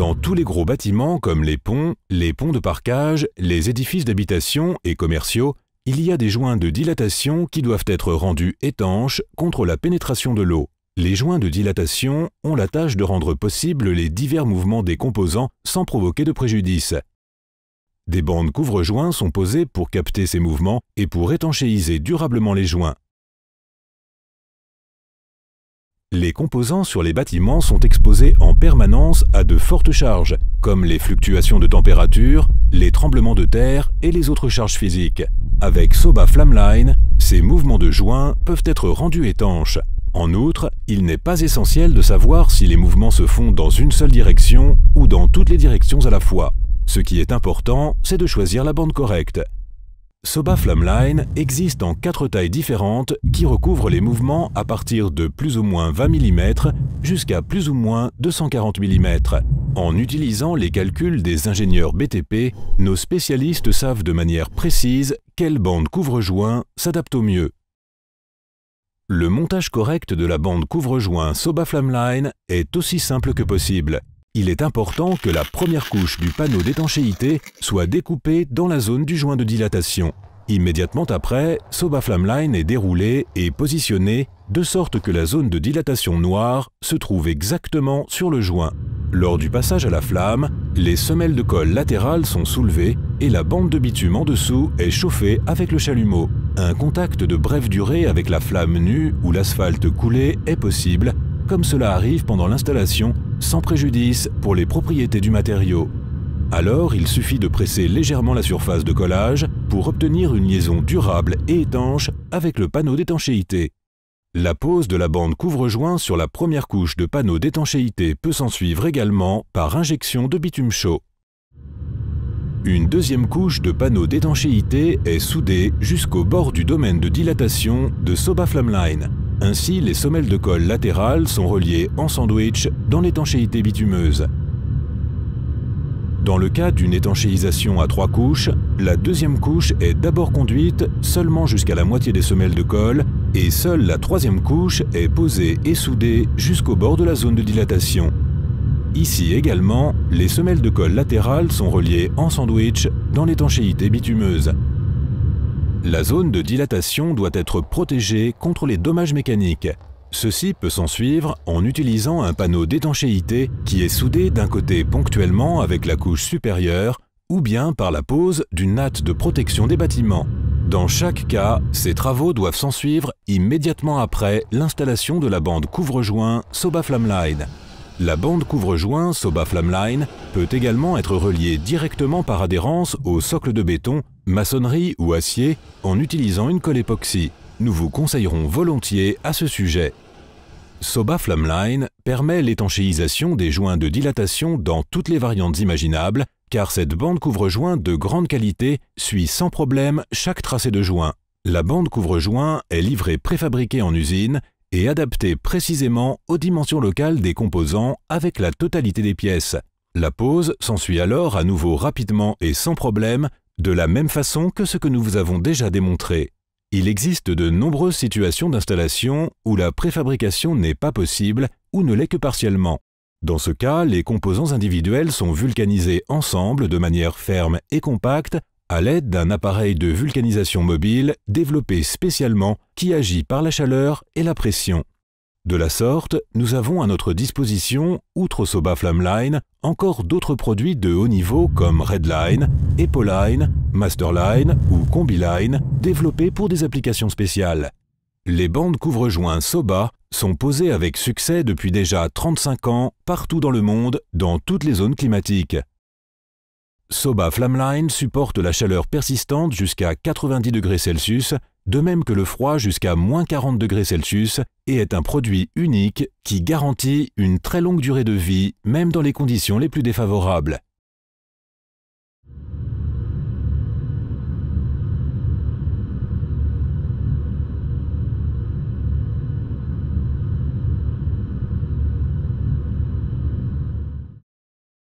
Dans tous les gros bâtiments comme les ponts de parkage, les édifices d'habitation et commerciaux, il y a des joints de dilatation qui doivent être rendus étanches contre la pénétration de l'eau. Les joints de dilatation ont la tâche de rendre possibles les divers mouvements des composants sans provoquer de préjudice. Des bandes couvre-joints sont posées pour capter ces mouvements et pour étanchéiser durablement les joints. Les composants sur les bâtiments sont exposés en permanence à de fortes charges, comme les fluctuations de température, les tremblements de terre et les autres charges physiques. Avec Soba Flamline, ces mouvements de joints peuvent être rendus étanches. En outre, il n'est pas essentiel de savoir si les mouvements se font dans une seule direction ou dans toutes les directions à la fois. Ce qui est important, c'est de choisir la bande correcte. Soba Flamline existe en 4 tailles différentes qui recouvrent les mouvements à partir de plus ou moins 20 mm jusqu'à plus ou moins 240 mm. En utilisant les calculs des ingénieurs BTP, nos spécialistes savent de manière précise quelle bande couvre-joint s'adapte au mieux. Le montage correct de la bande couvre-joint Soba Flamline est aussi simple que possible. Il est important que la première couche du panneau d'étanchéité soit découpée dans la zone du joint de dilatation. Immédiatement après, Soba Flamline est déroulée et positionnée de sorte que la zone de dilatation noire se trouve exactement sur le joint. Lors du passage à la flamme, les semelles de colle latérales sont soulevées et la bande de bitume en dessous est chauffée avec le chalumeau. Un contact de brève durée avec la flamme nue ou l'asphalte coulé est possible, comme cela arrive pendant l'installation, sans préjudice pour les propriétés du matériau. Alors, il suffit de presser légèrement la surface de collage pour obtenir une liaison durable et étanche avec le panneau d'étanchéité. La pose de la bande couvre-joint sur la première couche de panneau d'étanchéité peut s'ensuivre également par injection de bitume chaud. Une deuxième couche de panneau d'étanchéité est soudée jusqu'au bord du domaine de dilatation de Soba Flamline. Ainsi, les semelles de colle latérales sont reliées en sandwich dans l'étanchéité bitumeuse. Dans le cas d'une étanchéisation à 3 couches, la deuxième couche est d'abord conduite seulement jusqu'à la moitié des semelles de colle et seule la troisième couche est posée et soudée jusqu'au bord de la zone de dilatation. Ici également, les semelles de colle latérales sont reliées en sandwich dans l'étanchéité bitumeuse. La zone de dilatation doit être protégée contre les dommages mécaniques. Ceci peut s'ensuivre en utilisant un panneau d'étanchéité qui est soudé d'un côté ponctuellement avec la couche supérieure ou bien par la pose d'une natte de protection des bâtiments. Dans chaque cas, ces travaux doivent s'ensuivre immédiatement après l'installation de la bande couvre-joint Soba Flamline. La bande couvre-joint Soba Flamline peut également être reliée directement par adhérence au socle de béton, maçonnerie ou acier en utilisant une colle époxy. Nous vous conseillerons volontiers à ce sujet. Soba Flamline permet l'étanchéisation des joints de dilatation dans toutes les variantes imaginables, car cette bande couvre-joint de grande qualité suit sans problème chaque tracé de joint. La bande couvre-joint est livrée préfabriquée en usine et adaptée précisément aux dimensions locales des composants avec la totalité des pièces. La pose s'ensuit alors à nouveau rapidement et sans problème, de la même façon que ce que nous vous avons déjà démontré. Il existe de nombreuses situations d'installation où la préfabrication n'est pas possible ou ne l'est que partiellement. Dans ce cas, les composants individuels sont vulcanisés ensemble de manière ferme et compacte à l'aide d'un appareil de vulcanisation mobile développé spécialement qui agit par la chaleur et la pression. De la sorte, nous avons à notre disposition, outre Soba Flamline, encore d'autres produits de haut niveau comme Redline, Epoline, Masterline ou Combiline, développés pour des applications spéciales. Les bandes couvre-joints Soba sont posées avec succès depuis déjà 35 ans partout dans le monde, dans toutes les zones climatiques. Soba Flamline supporte la chaleur persistante jusqu'à 90 degrés Celsius, de même que le froid jusqu'à moins 40 degrés Celsius, et est un produit unique qui garantit une très longue durée de vie, même dans les conditions les plus défavorables.